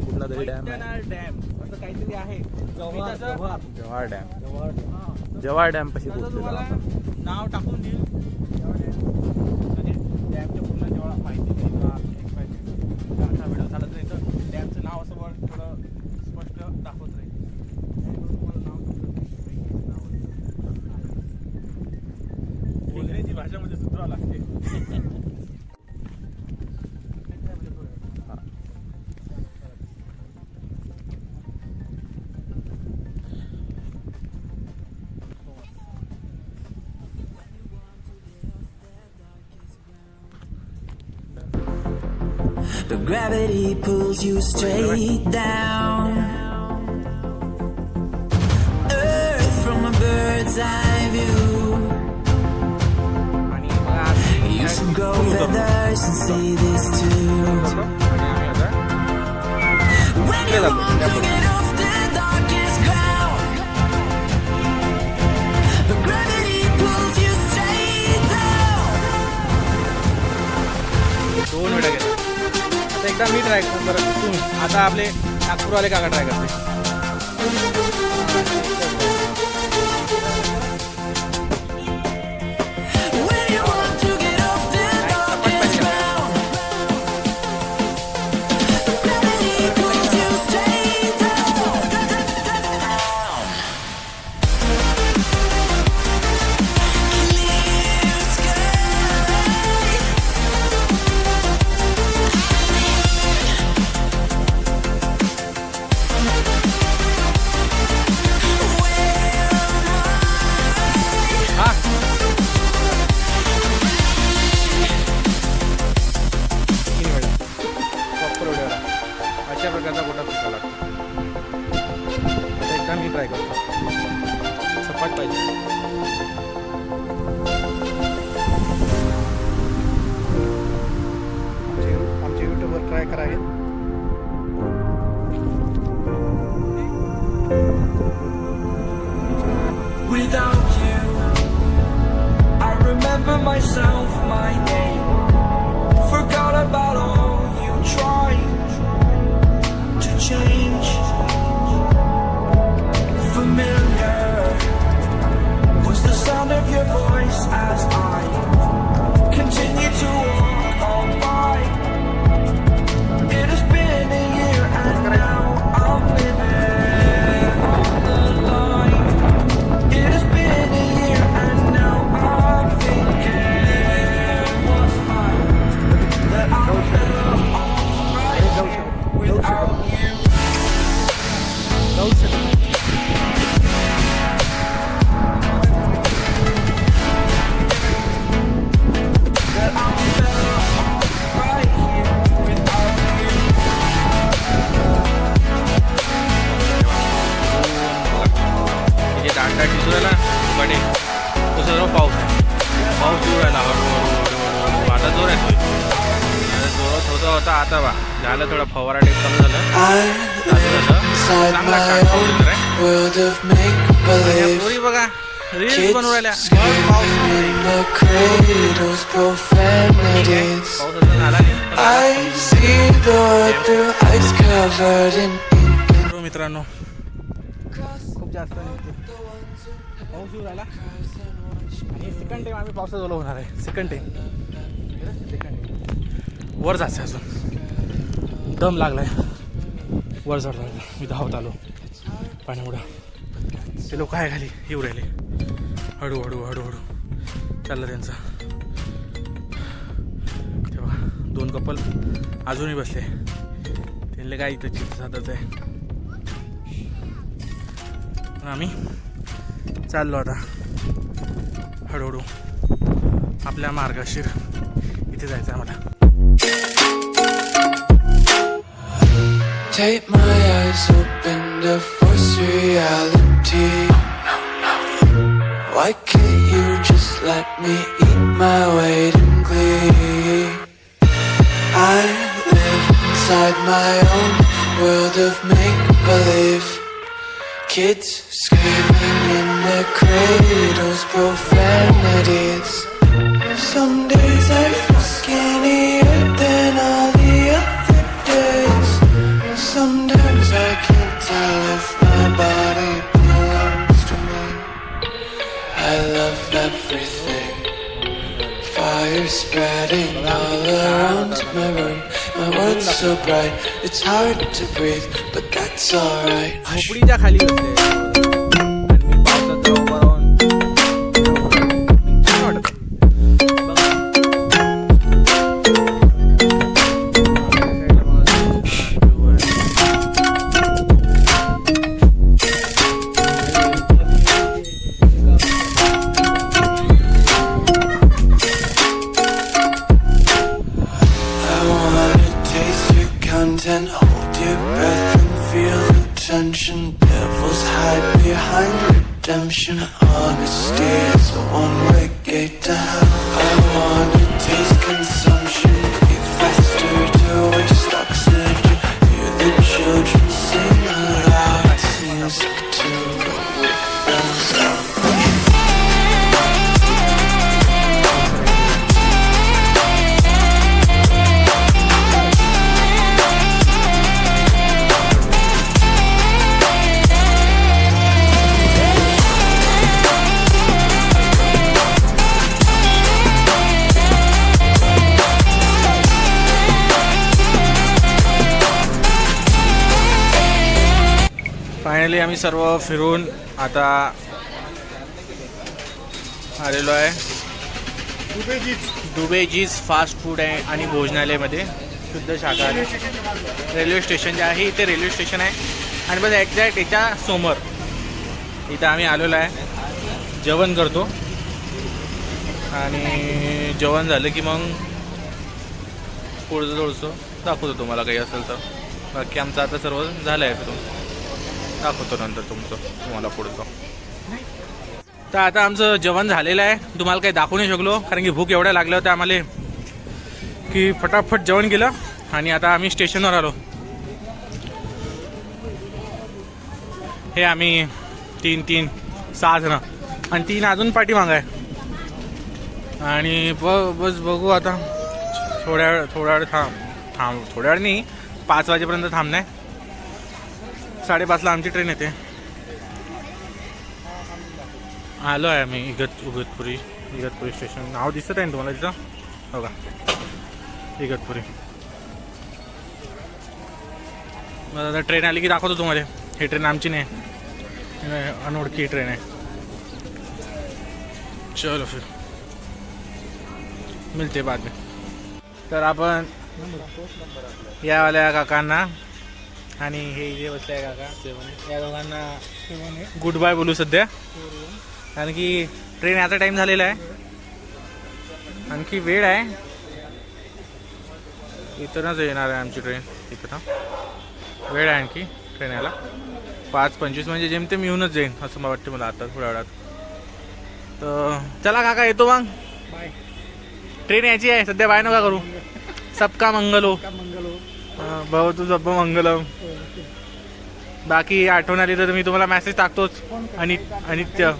कुठला तरी डॅम आहे, डॅम असं काहीतरी आहे, जव्हार डॅम. जव्हार डॅम पाशी तसं पोहोचलेलो तुम्हाला आपण. नाव टाकून देईल. म्हणजे डॅमच्या पूर्ण जेव्हा माहिती देईल का एक पाहिजे असा व्हिडिओ चालत राहील तर डॅमचं नाव असं वर थोडं स्पष्ट दाखवत राहील. तुम्हाला नाव इंग्रजी भाषेमध्ये सुधारावं लागते. But gravity pulls you straight down. Earth from a bird's eye view. You should grow feathers and see this too. When you want to get off the darkest ground, but gravity pulls you straight down. 2 वेळा गेला. आता एकदा मी ट्राय करतो, तुम्ही आता आपले नागपूरवाले काका ट्राय करते. When you want to get off the darkest ground, gravity pulls you straight down. Clear sky. हा, तीन वेळा प्रॉपर वेळेला अशा प्रकारचा गोटा पिका लागतो. आता एकदा मी ट्राय करतो. सपाट पाहिजे. आमच्या यूट्यूबवर ट्राय करावे. Without you, I remember myself, my name. Forgot about all you tried to change. Familiar was the sound of your voice as I continue to walk on by. It has been a year and now I'm living on the line. It has been a year and now I'm thinking, was I that I'm better off right here without you? That I'm better off right here without you? जे दांडा दिसू राहिला कडे तो सर्व पाऊस आहे. पाऊस येऊ राहिला हळूहळू. आता जोर येतोय. जोरात होता आता बा झालं, थोडा फवारा टेप चालू झालं. Inside चांगला my छान पाऊस own येतोय रे. world of make-believe. पोरी बघा रील्स Kids बनवू राहिल्या. screaming in the cradles, profanities. पाऊस अजून आला नाही. I see the world through ice covered in ink. हो मित्रांनो, खूप जास्त निघते पाऊस येऊ राहिला आणि सेकंड टाइम आम्ही पावसात ओलं होणार आहे. सेकंड टाइम वर जायचं अजून. दम लागलाय, वर चढ. मी धावत आलो पाण्यामुळं. ते लोक आहे खाली येऊ राहिले. हळूहळू हळूहळू चाललं त्यांचं. तेव्हा 2 कपल अजूनही बसले. त्यांना काय इथं चित्र साधच आहे. आम्ही चाललो आता हळूहळू आपल्या मार्गशीर इथे जायचं आहे मला. Take my eyes open to force reality. Why can't you just let me eat my weight in glee? I live inside my own world of make-believe. Kids screaming in their cradles, profanities. Some days I feel skinnier than all the other days. Sometimes I can't tell if my body belongs to me. I love everything. Fire spreading all around my room. My world's so bright, it's hard to breathe, but that's alright. झोपडीच्या खाली बसले आणि मी पावसाचा उभा राहून छान वाटत. Content, hold your breath and feel the tension. Devils hide behind redemption. Honesty is a one-way gate to hell. I wanna taste consumption, breathe faster to waste oxygen. Hear the children sing aloud. It's music to wake themselves. Finally आम्ही सर्व फिरून आता आलेलो आहे दुबेजीज फास्ट फूड आहे आणि भोजनालयमध्ये शुद्ध शाकाहारी. रेल्वे स्टेशन जे आहे इथे रेल्वे स्टेशन आहे आणि बस एक्झॅक्ट याच्या समोर इथं आम्ही आलेलो आहे. जेवण करतो आणि जेवण झालं की मग पुढचं थोडंसं दाखवतो तुम्हाला काही असेल तर. बाकी आमचं आता सर्व झालं आहे फिरून, दाखवतो नंतर तुम्हाला पुढचं. तर आता आमचं जेवण झालेलं आहे. तुम्हाला काही दाखवू नाही शकलो कारण की भूक एवढ्या लागल्या होत्या आम्हाला की फटाफट जेवण केलं आणि आता आम्ही स्टेशनवर आलो. हे आम्ही 6 जण आणि 3 अजून पाठीमागं आहे आणि बस बघू आता थोड्या वेळ थोड्या वेळ नाही 5 वाजेपर्यंत थांबणार. 5:30ला आमची ट्रेन येते. आलो आहे आम्ही इगतपुरी स्टेशन. नाव दिसत आहे ना तुम्हाला तिथं, हो का, इगतपुरी. मग आता ट्रेन आली की दाखवतो तुम्हाला. ही ट्रेन आमची नाही, अनोळखी ट्रेन आहे. चलो फिर मिळते बाद में. तर आपण यावाल्या काकांना आणि हे इथे बसले आहे काका, या दोघांना गुड बाय बोलू सध्या कारण की ट्रेन याचा टाईम झालेला आहे. आणखी वेळ आहे, इथूनच येणार आहे आमची ट्रेन. इथं वेळ आहे आणखी ट्रेन याला 5:25 म्हणजे जेमतेम येऊनच जाईन असं मला वाटतं मला आता थोड्या वेळात. तर चला काका येतो मग. बाय. ट्रेन यायची आहे सध्या, बाय नका करू. सबका मंगल हो. भवतु सब मंगलम. बाकी आठवण आली तर मी तुम्हाला मेसेज टाकतोच. अनित्य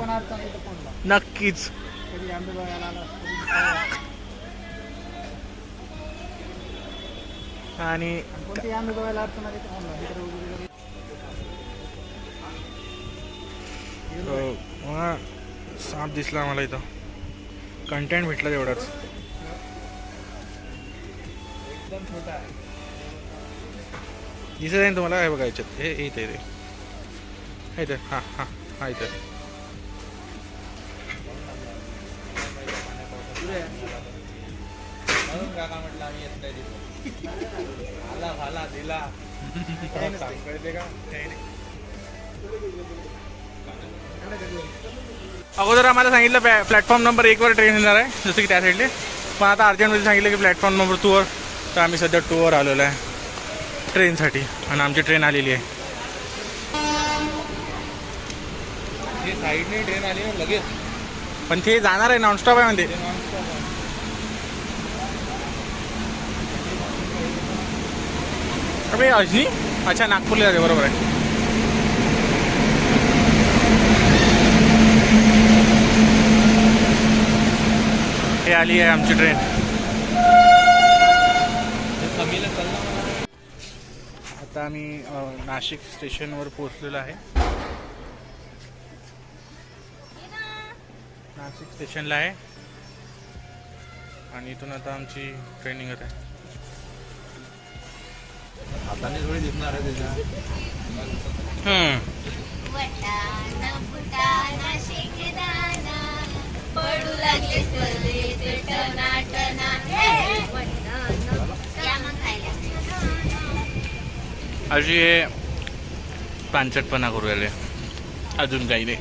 नक्कीच. आणि साप दिसला मला इथं. कंटेंट भेटला तेवढाच. एकदम छोटा आहे दिसत आहे तुम्हाला. हे बघा याच्यात हे इथे इथे हां इथे काका म्हटलं आम्ही येत नाही. आला भाला दिला कळते का अगोदर आम्हाला सांगितलं प्लॅटफॉर्म नंबर 1वर ट्रेन येणार आहे, जसं की त्या साईडले. पण आता अर्जंटमध्ये सांगितलं की प्लॅटफॉर्म नंबर 2वर. तर आम्ही सध्या 2वर आलेलो आहे ट्रेनसाठी आणि आमची ट्रेन आलेली आहे. हे साईडने ट्रेन आली ना लगेच. पण ते जाणार आहे नॉनस्टॉप आहे म्हणते. अबे अजनी अच्छा नागपूरला जाते, बरोबर आहे. हे आली आहे आमची ट्रेन. आता आम्ही नाशिक स्टेशनवर पोहोचलेलो आहे. नाशिक स्टेशनला आहे आणि इथून आता आमची ट्रेन निघत आहे. हाताने थोडी दिसणार आहे त्याच्या. पडू लागले अशी हे पानचटपणा करू राहिले, अजून काही नाही.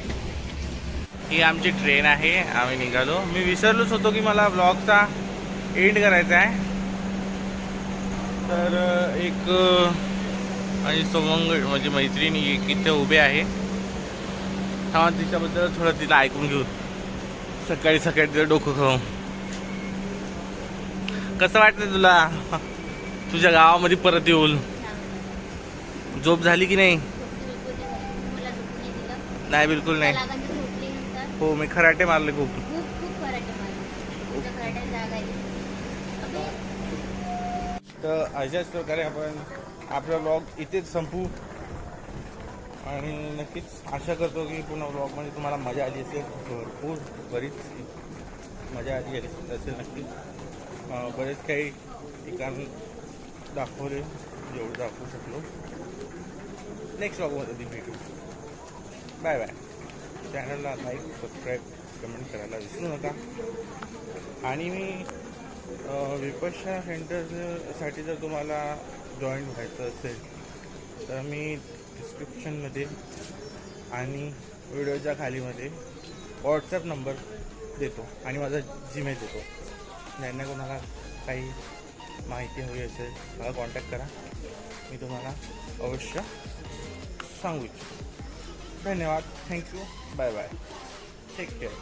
ही आमची ट्रेन आहे, आम्ही निघालो. मी विसरलोच होतो की मला ब्लॉगचा एंड करायचा आहे. तर एक माझी सोमंग माझी मैत्रिणी एक इथे उभे आहे. हा तिच्याबद्दल थोडं तिला ऐकून घेऊ. सकाळी सकाळी तिला डोकं खाऊ. कसं वाटतं तुला तुझ्या गावामध्ये परत येऊन? झोप झाली की नाही? नाही, बिलकुल नाही. हो, मी खराटे मारले खूप. तर अशाच प्रकारे आपण आपला ब्लॉग इथेच संपू आणि नक्कीच आशा करतो की पुन्हा ब्लॉगमध्ये तुम्हाला मजा आली असेल. भरपूर बरीच मजा आली असेल नक्की. बरेच काही ठिकाण दाखवले जेवढं दाखवू शकलो. नेक्स्ट ब्लॉगमध्ये भेटू. Bye bye. चॅनलला लाईक सबस्क्राईब कमेंट करायला विसरू नका. आणि मी विपश्यना सेंटरसाठी जर तुम्हाला जॉईन व्हायचं असेल तर मी डिस्क्रिप्शनमध्ये आणि व्हिडिओच्या खालीमध्ये व्हॉट्सॲप नंबर देतो आणि माझा जीमेल देतो. ज्यांना कोणाला काही माहिती हवी असेल मला कॉन्टॅक्ट करा, मी तुम्हाला अवश्य सांगू इच्छितो. धन्यवाद. Thank you. Bye bye. Take care.